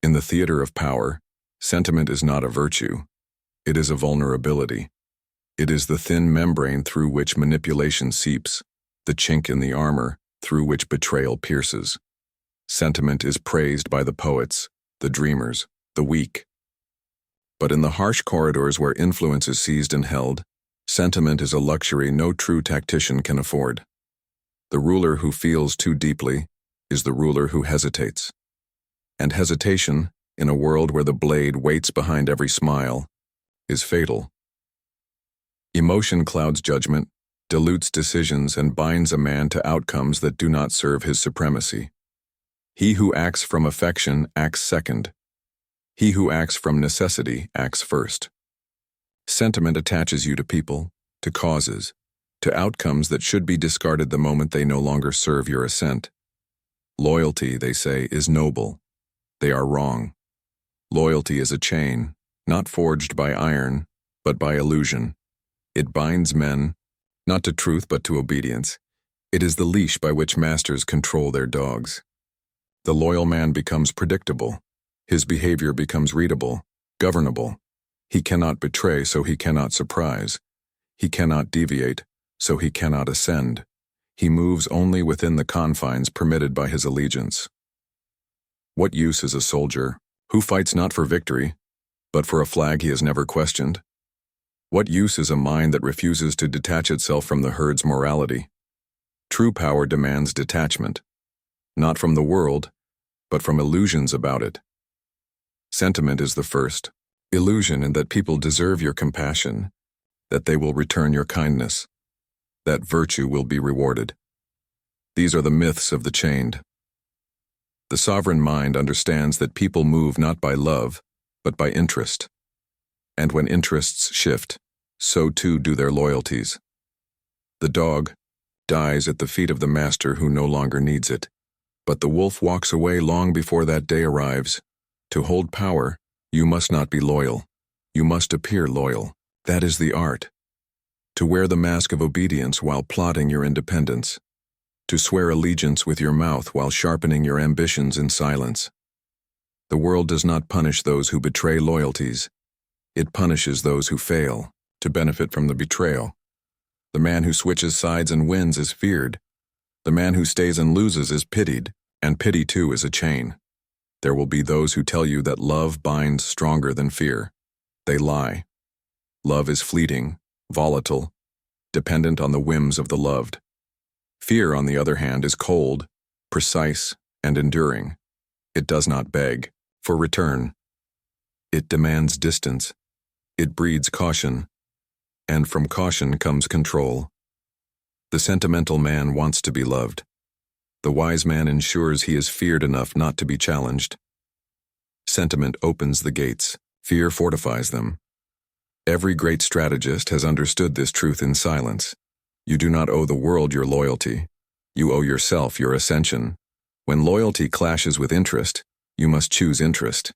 In the theater of power, sentiment is not a virtue. It is a vulnerability. It is the thin membrane through which manipulation seeps, the chink in the armor through which betrayal pierces. Sentiment is praised by the poets, the dreamers, the weak. But in the harsh corridors where influence is seized and held, sentiment is a luxury no true tactician can afford. The ruler who feels too deeply is the ruler who hesitates. And hesitation, in a world where the blade waits behind every smile, is fatal. Emotion clouds judgment, dilutes decisions, and binds a man to outcomes that do not serve his supremacy. He who acts from affection acts second. He who acts from necessity acts first. Sentiment attaches you to people, to causes, to outcomes that should be discarded the moment they no longer serve your assent. Loyalty, they say, is noble. They are wrong. Loyalty is a chain, not forged by iron, but by illusion. It binds men, not to truth but to obedience. It is the leash by which masters control their dogs. The loyal man becomes predictable. His behavior becomes readable, governable. He cannot betray, so he cannot surprise. He cannot deviate, so he cannot ascend. He moves only within the confines permitted by his allegiance. What use is a soldier who fights not for victory, but for a flag he has never questioned? What use is a mind that refuses to detach itself from the herd's morality? True power demands detachment, not from the world, but from illusions about it. Sentiment is the first. Illusion in that people deserve your compassion, that they will return your kindness, that virtue will be rewarded. These are the myths of the chained. The sovereign mind understands that people move not by love, but by interest. And when interests shift, so too do their loyalties. The dog dies at the feet of the master who no longer needs it, but the wolf walks away long before that day arrives. To hold power, you must not be loyal. You must appear loyal. That is the art. To wear the mask of obedience while plotting your independence. To swear allegiance with your mouth while sharpening your ambitions in silence. The world does not punish those who betray loyalties. It punishes those who fail to benefit from the betrayal. The man who switches sides and wins is feared. The man who stays and loses is pitied, and pity too is a chain. There will be those who tell you that love binds stronger than fear. They lie. Love is fleeting, volatile, dependent on the whims of the loved. Fear, on the other hand, is cold, precise, and enduring. It does not beg for return. It demands distance. It breeds caution. And from caution comes control. The sentimental man wants to be loved. The wise man ensures he is feared enough not to be challenged. Sentiment opens the gates. Fear fortifies them. Every great strategist has understood this truth in silence. You do not owe the world your loyalty. You owe yourself your ascension. When loyalty clashes with interest, you must choose interest.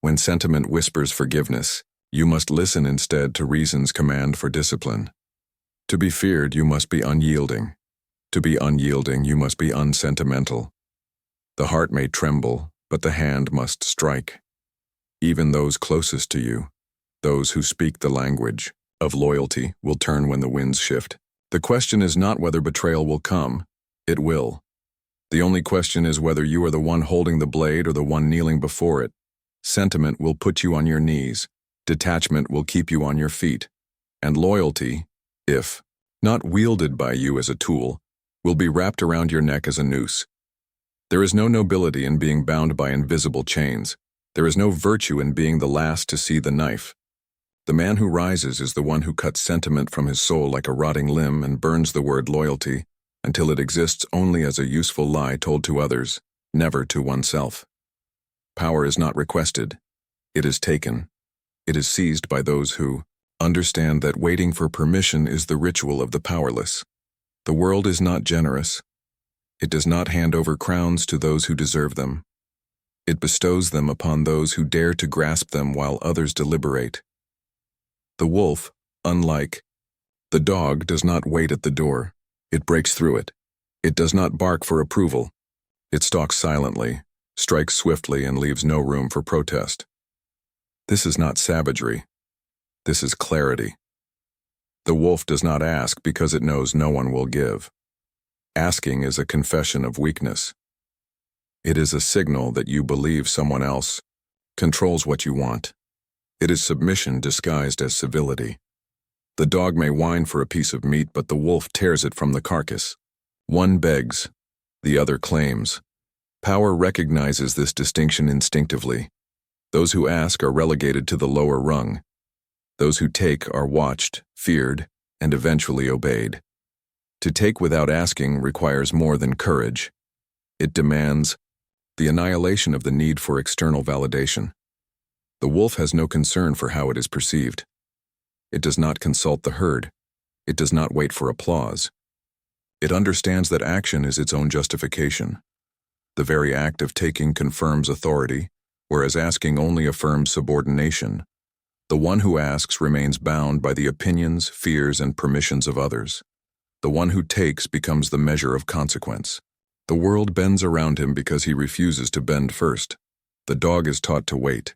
When sentiment whispers forgiveness, you must listen instead to reason's command for discipline. To be feared, you must be unyielding. To be unyielding, you must be unsentimental. The heart may tremble, but the hand must strike. Even those closest to you, those who speak the language of loyalty, will turn when the winds shift. The question is not whether betrayal will come. It will. The only question is whether you are the one holding the blade or the one kneeling before it. Sentiment will put you on your knees. Detachment will keep you on your feet. And loyalty, if not wielded by you as a tool, will be wrapped around your neck as a noose. There is no nobility in being bound by invisible chains. There is no virtue in being the last to see the knife. The man who rises is the one who cuts sentiment from his soul like a rotting limb and burns the word loyalty until it exists only as a useful lie told to others, never to oneself. Power is not requested. It is taken. It is seized by those who understand that waiting for permission is the ritual of the powerless. The world is not generous. It does not hand over crowns to those who deserve them. It bestows them upon those who dare to grasp them while others deliberate. The wolf, unlike the dog, does not wait at the door. It breaks through it. It does not bark for approval. It stalks silently, strikes swiftly and leaves no room for protest. This is not savagery. This is clarity. The wolf does not ask because it knows no one will give. Asking is a confession of weakness. It is a signal that you believe someone else controls what you want. It is submission disguised as civility. The dog may whine for a piece of meat, but the wolf tears it from the carcass. One begs, the other claims. Power recognizes this distinction instinctively. Those who ask are relegated to the lower rung. Those who take are watched, feared, and eventually obeyed. To take without asking requires more than courage. It demands the annihilation of the need for external validation. The wolf has no concern for how it is perceived. It does not consult the herd. It does not wait for applause. It understands that action is its own justification. The very act of taking confirms authority, whereas asking only affirms subordination. The one who asks remains bound by the opinions, fears, and permissions of others. The one who takes becomes the measure of consequence. The world bends around him because he refuses to bend first. The dog is taught to wait.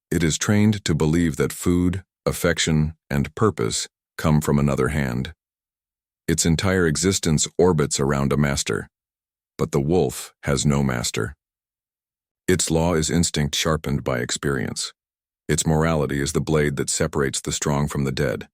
It is trained to believe that food, affection, and purpose come from another hand. Its entire existence orbits around a master. But the wolf has no master. Its law is instinct sharpened by experience. Its morality is the blade that separates the strong from the dead.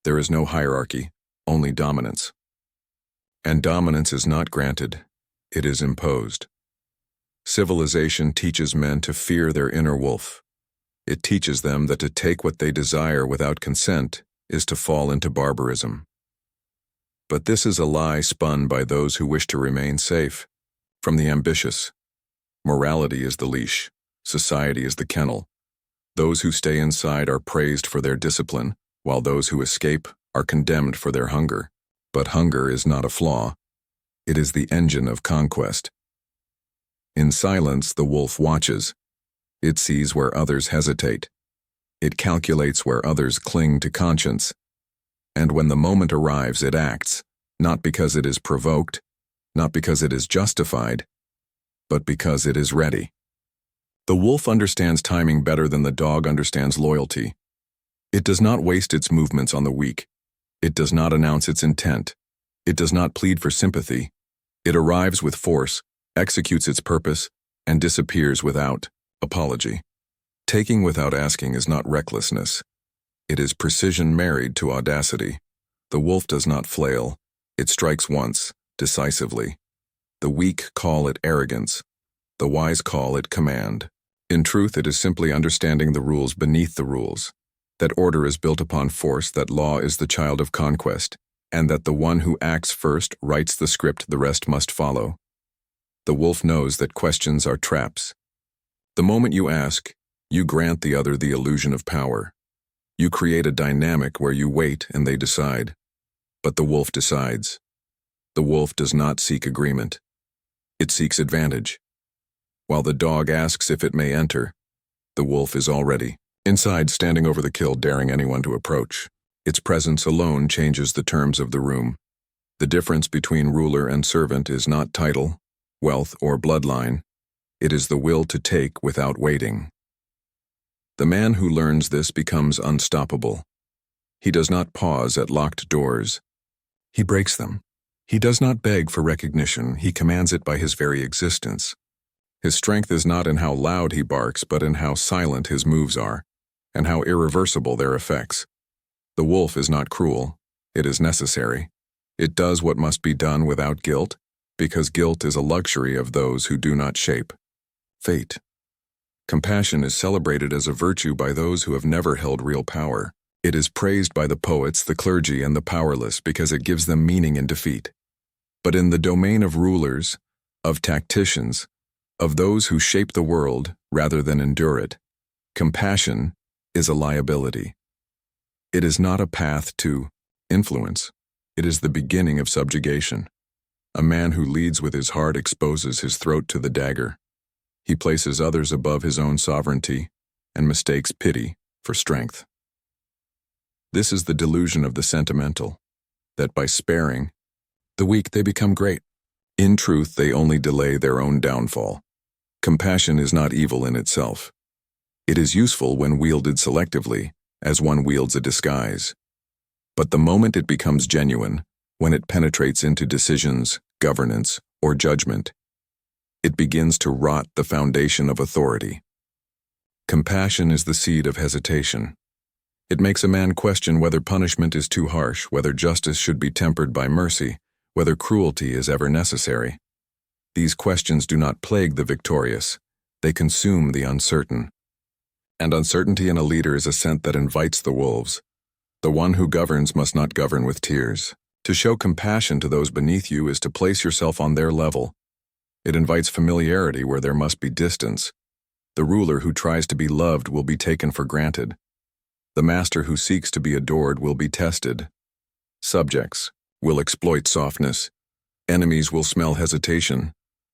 There is no hierarchy, only dominance. And dominance is not granted, it is imposed. Civilization teaches men to fear their inner wolf. It teaches them that to take what they desire without consent is to fall into barbarism. But this is a lie spun by those who wish to remain safe from the ambitious. Morality is the leash, society is the kennel. Those who stay inside are praised for their discipline, while those who escape are condemned for their hunger. But hunger is not a flaw. It is the engine of conquest. In silence, the wolf watches. It sees where others hesitate. It calculates where others cling to conscience. And when the moment arrives, it acts, not because it is provoked, not because it is justified, but because it is ready. The wolf understands timing better than the dog understands loyalty. It does not waste its movements on the weak. It does not announce its intent. It does not plead for sympathy. It arrives with force, executes its purpose, and disappears without apology. Taking without asking is not recklessness. It is precision married to audacity. The wolf does not flail. It strikes once, decisively. The weak call it arrogance. The wise call it command. In truth, it is simply understanding the rules beneath the rules. That order is built upon force, that law is the child of conquest, and that the one who acts first writes the script the rest must follow. The wolf knows that questions are traps. The moment you ask, you grant the other the illusion of power. You create a dynamic where you wait and they decide. But the wolf decides. The wolf does not seek agreement. It seeks advantage. While the dog asks if it may enter, the wolf is already inside, standing over the kill, daring anyone to approach. Its presence alone changes the terms of the room. The difference between ruler and servant is not title, wealth, or bloodline. It is the will to take without waiting. The man who learns this becomes unstoppable. He does not pause at locked doors. He breaks them. He does not beg for recognition. He commands it by his very existence. His strength is not in how loud he barks, but in how silent his moves are, and how irreversible their effects. The wolf is not cruel. It is necessary. It does what must be done without guilt, because guilt is a luxury of those who do not shape fate. Compassion is celebrated as a virtue by those who have never held real power. It is praised by the poets, the clergy, and the powerless because it gives them meaning in defeat. But in the domain of rulers, of tacticians, of those who shape the world rather than endure it, compassion is a liability. It is not a path to influence. It is the beginning of subjugation. A man who leads with his heart exposes his throat to the dagger. He places others above his own sovereignty and mistakes pity for strength. This is the delusion of the sentimental, that by sparing the weak they become great. In truth, they only delay their own downfall. Compassion is not evil in itself. It is useful when wielded selectively, as one wields a disguise. But the moment it becomes genuine, when it penetrates into decisions, governance, or judgment, it begins to rot the foundation of authority. Compassion is the seed of hesitation. It makes a man question whether punishment is too harsh, whether justice should be tempered by mercy, whether cruelty is ever necessary. These questions do not plague the victorious, they consume the uncertain. And uncertainty in a leader is a scent that invites the wolves. The one who governs must not govern with tears. To show compassion to those beneath you is to place yourself on their level. It invites familiarity where there must be distance. The ruler who tries to be loved will be taken for granted. The master who seeks to be adored will be tested. Subjects will exploit softness. Enemies will smell hesitation.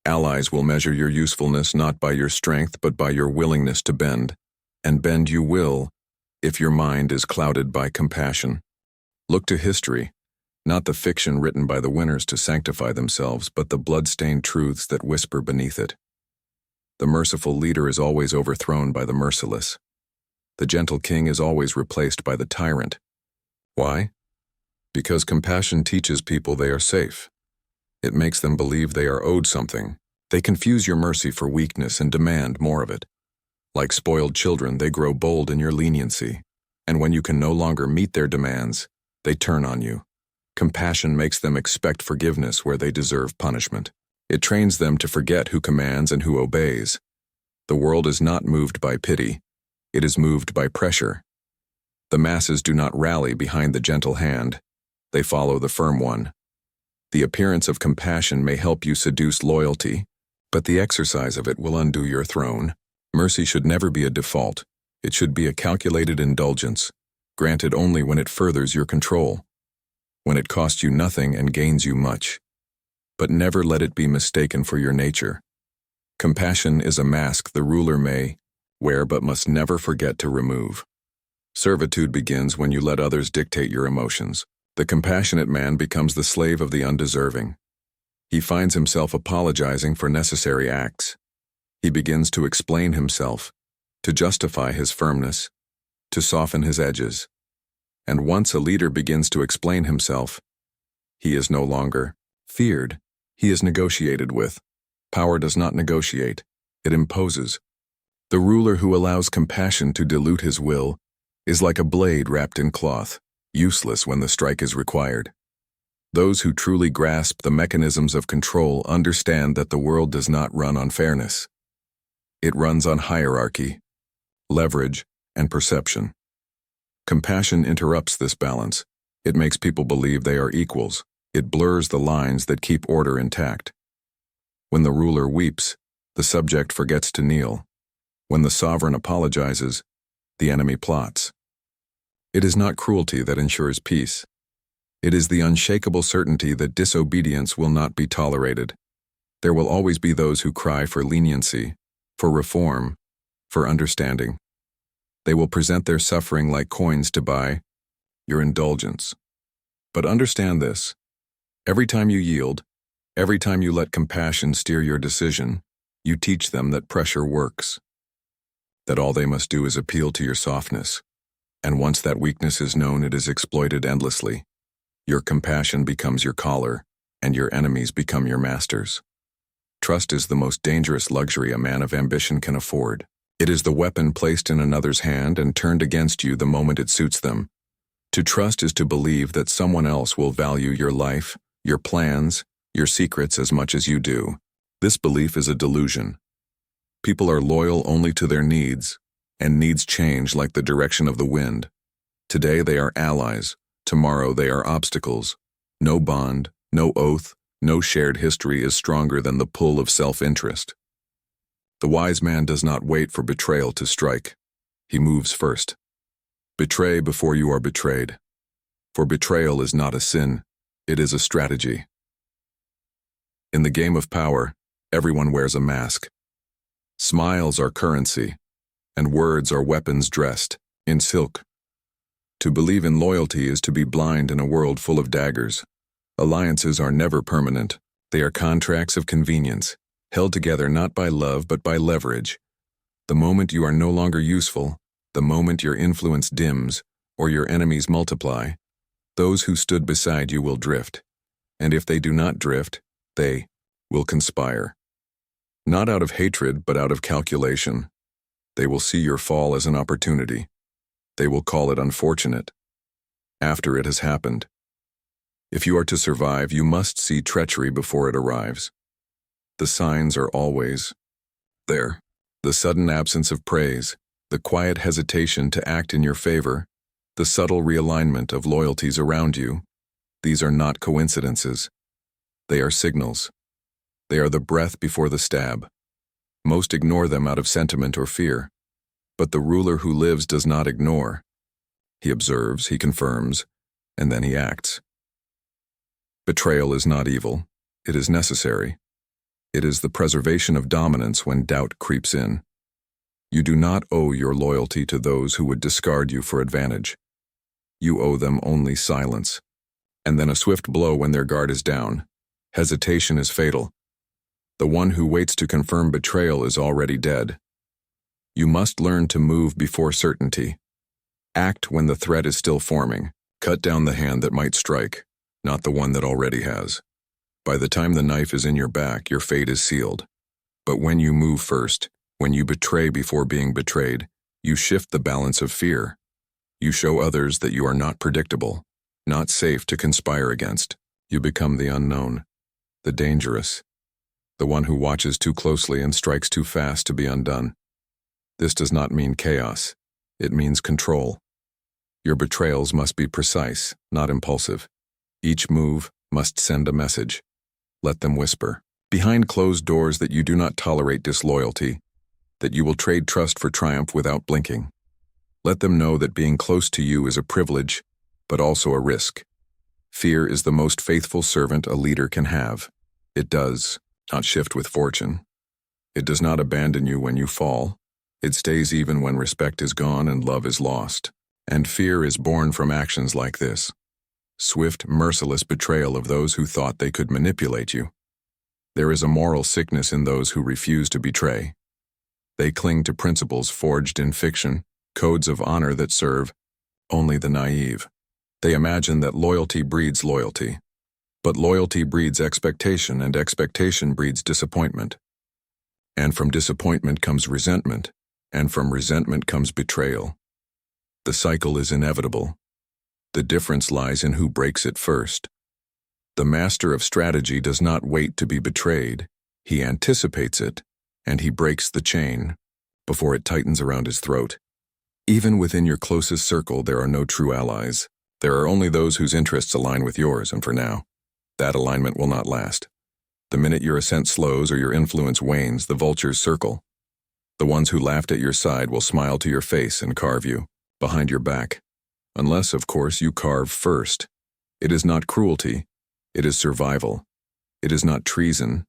Allies will measure your usefulness not by your strength but by your willingness to bend. And bend you will, if your mind is clouded by compassion. Look to history, not the fiction written by the winners to sanctify themselves, but the blood-stained truths that whisper beneath it. The merciful leader is always overthrown by the merciless. The gentle king is always replaced by the tyrant. Why? Because compassion teaches people they are safe. It makes them believe they are owed something. They confuse your mercy for weakness and demand more of it. Like spoiled children, they grow bold in your leniency, and when you can no longer meet their demands, they turn on you. Compassion makes them expect forgiveness where they deserve punishment. It trains them to forget who commands and who obeys. The world is not moved by pity, it is moved by pressure. The masses do not rally behind the gentle hand, they follow the firm one. The appearance of compassion may help you seduce loyalty, but the exercise of it will undo your throne. Mercy should never be a default. It should be a calculated indulgence, granted only when it furthers your control, when it costs you nothing and gains you much. But never let it be mistaken for your nature. Compassion is a mask the ruler may wear but must never forget to remove. Servitude begins when you let others dictate your emotions. The compassionate man becomes the slave of the undeserving. He finds himself apologizing for necessary acts. He begins to explain himself, to justify his firmness, to soften his edges. And once a leader begins to explain himself, he is no longer feared, he is negotiated with. Power does not negotiate, it imposes. The ruler who allows compassion to dilute his will is like a blade wrapped in cloth, useless when the strike is required. Those who truly grasp the mechanisms of control understand that the world does not run on fairness. It runs on hierarchy, leverage, and perception. Compassion interrupts this balance. It makes people believe they are equals. It blurs the lines that keep order intact. When the ruler weeps, the subject forgets to kneel. When the sovereign apologizes, the enemy plots. It is not cruelty that ensures peace. It is the unshakable certainty that disobedience will not be tolerated. There will always be those who cry for leniency, for reform, for understanding. They will present their suffering like coins to buy your indulgence. But understand this: every time you yield, every time you let compassion steer your decision, you teach them that pressure works, that all they must do is appeal to your softness, and once that weakness is known, it is exploited endlessly. Your compassion becomes your collar, and your enemies become your masters. Trust is the most dangerous luxury a man of ambition can afford. It is the weapon placed in another's hand and turned against you the moment it suits them. To trust is to believe that someone else will value your life, your plans, your secrets as much as you do. This belief is a delusion. People are loyal only to their needs, and needs change like the direction of the wind. Today they are allies, tomorrow they are obstacles. No bond, no oath, no shared history is stronger than the pull of self-interest. The wise man does not wait for betrayal to strike. He moves first. Betray before you are betrayed. For betrayal is not a sin, it is a strategy. In the game of power, everyone wears a mask. Smiles are currency, and words are weapons dressed in silk. To believe in loyalty is to be blind in a world full of daggers. Alliances are never permanent. They are contracts of convenience. held together not by love but by leverage. The moment you are no longer useful, the moment your influence dims, or your enemies multiply, those who stood beside you will drift. And if they do not drift, they will conspire. Not out of hatred, but out of calculation. They will see your fall as an opportunity. They will call it unfortunate. After it has happened. If you are to survive, you must see treachery before it arrives. The signs are always there. The sudden absence of praise, the quiet hesitation to act in your favor, the subtle realignment of loyalties around you. These are not coincidences. They are signals. They are the breath before the stab. Most ignore them out of sentiment or fear. But the ruler who lives does not ignore. He observes, he confirms, and then he acts. Betrayal is not evil. It is necessary. It is the preservation of dominance when doubt creeps in. You do not owe your loyalty to those who would discard you for advantage. You owe them only silence. And then a swift blow when their guard is down. Hesitation is fatal. The one who waits to confirm betrayal is already dead. You must learn to move before certainty. Act when the threat is still forming. Cut down the hand that might strike, not the one that already has. By the time the knife is in your back, your fate is sealed. But when you move first, when you betray before being betrayed, you shift the balance of fear. You show others that you are not predictable, not safe to conspire against. You become the unknown, the dangerous, the one who watches too closely and strikes too fast to be undone. This does not mean chaos. It means control. Your betrayals must be precise, not impulsive. Each move must send a message. Let them whisper, behind closed doors, that you do not tolerate disloyalty, that you will trade trust for triumph without blinking. Let them know that being close to you is a privilege, but also a risk. Fear is the most faithful servant a leader can have. It does not shift with fortune. It does not abandon you when you fall. It stays even when respect is gone and love is lost. And fear is born from actions like this. Swift, merciless betrayal of those who thought they could manipulate you. There is a moral sickness in those who refuse to betray. They cling to principles forged in fiction, codes of honor that serve only the naive. They imagine that loyalty breeds loyalty. But loyalty breeds expectation, and expectation breeds disappointment. And from disappointment comes resentment, and from resentment comes betrayal. The cycle is inevitable. The difference lies in who breaks it first. The master of strategy does not wait to be betrayed. He anticipates it, and he breaks the chain before it tightens around his throat. Even within your closest circle, there are no true allies. There are only those whose interests align with yours, and for now, that alignment will not last. The minute your ascent slows or your influence wanes, the vultures circle. The ones who laughed at your side will smile to your face and carve you behind your back. Unless, of course, you carve first. It is not cruelty. It is survival. It is not treason.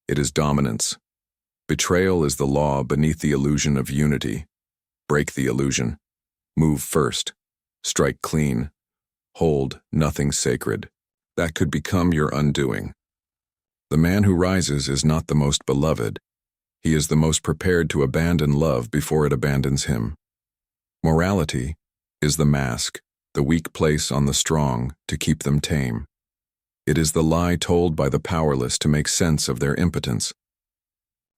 It is dominance. Betrayal is the law beneath the illusion of unity. Break the illusion. Move first. Strike clean. Hold nothing sacred. That could become your undoing. The man who rises is not the most beloved. He is the most prepared to abandon love before it abandons him. Morality is the mask, the weak place on the strong to keep them tame. It is the lie told by the powerless to make sense of their impotence.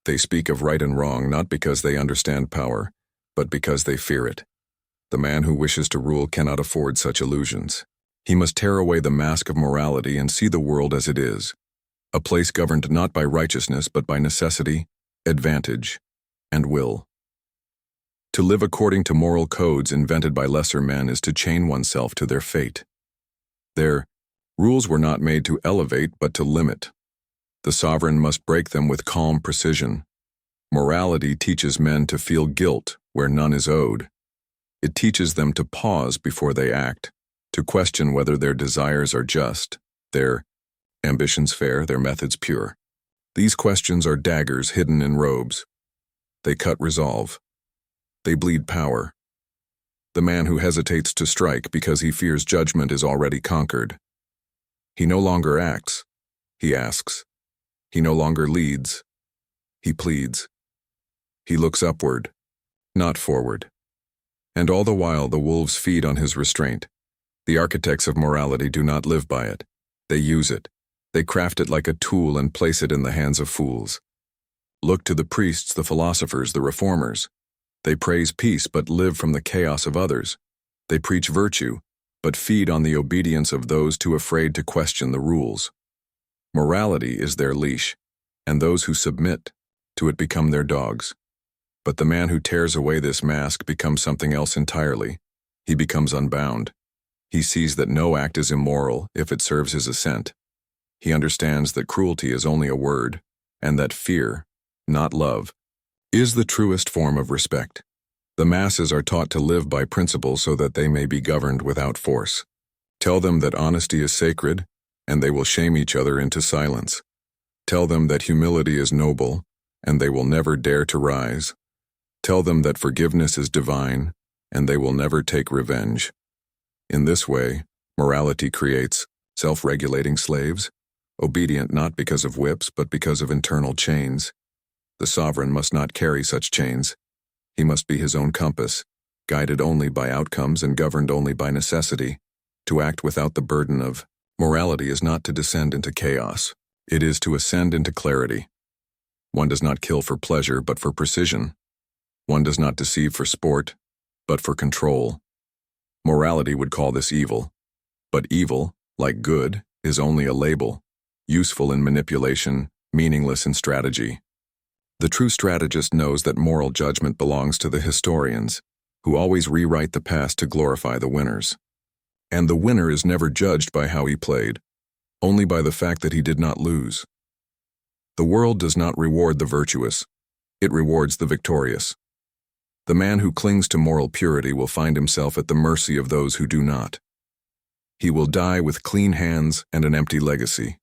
They speak of right and wrong not because they understand power, but because they fear it. The man who wishes to rule cannot afford such illusions. He must tear away the mask of morality and see the world as it is, a place governed not by righteousness but by necessity, advantage, and will. To live according to moral codes invented by lesser men is to chain oneself to their fate. Their rules were not made to elevate but to limit. The sovereign must break them with calm precision. Morality teaches men to feel guilt where none is owed. It teaches them to pause before they act, to question whether their desires are just, their ambitions fair, their methods pure. These questions are daggers hidden in robes. They cut resolve. They bleed power. The man who hesitates to strike because he fears judgment is already conquered. He no longer acts. He asks. He no longer leads. He pleads. He looks upward, not forward. And all the while the wolves feed on his restraint. The architects of morality do not live by it. They use it. They craft it like a tool and place it in the hands of fools. Look to the priests, the philosophers, the reformers. They praise peace but live from the chaos of others. They preach virtue, but feed on the obedience of those too afraid to question the rules. Morality is their leash, and those who submit to it become their dogs. But the man who tears away this mask becomes something else entirely. He becomes unbound. He sees that no act is immoral if it serves his assent. He understands that cruelty is only a word, and that fear, not love, is the truest form of respect. The masses are taught to live by principle so that they may be governed without force. Tell them that honesty is sacred, and they will shame each other into silence. Tell them that humility is noble, and they will never dare to rise. Tell them that forgiveness is divine, and they will never take revenge. In this way, morality creates self-regulating slaves, obedient not because of whips but because of internal chains. The sovereign must not carry such chains. He must be his own compass, guided only by outcomes and governed only by necessity. To act without the burden of morality is not to descend into chaos. It is to ascend into clarity. One does not kill for pleasure but for precision. One does not deceive for sport, but for control. Morality would call this evil. But evil, like good, is only a label, useful in manipulation, meaningless in strategy. The true strategist knows that moral judgment belongs to the historians, who always rewrite the past to glorify the winners. And the winner is never judged by how he played, only by the fact that he did not lose. The world does not reward the virtuous, it rewards the victorious. The man who clings to moral purity will find himself at the mercy of those who do not. He will die with clean hands and an empty legacy.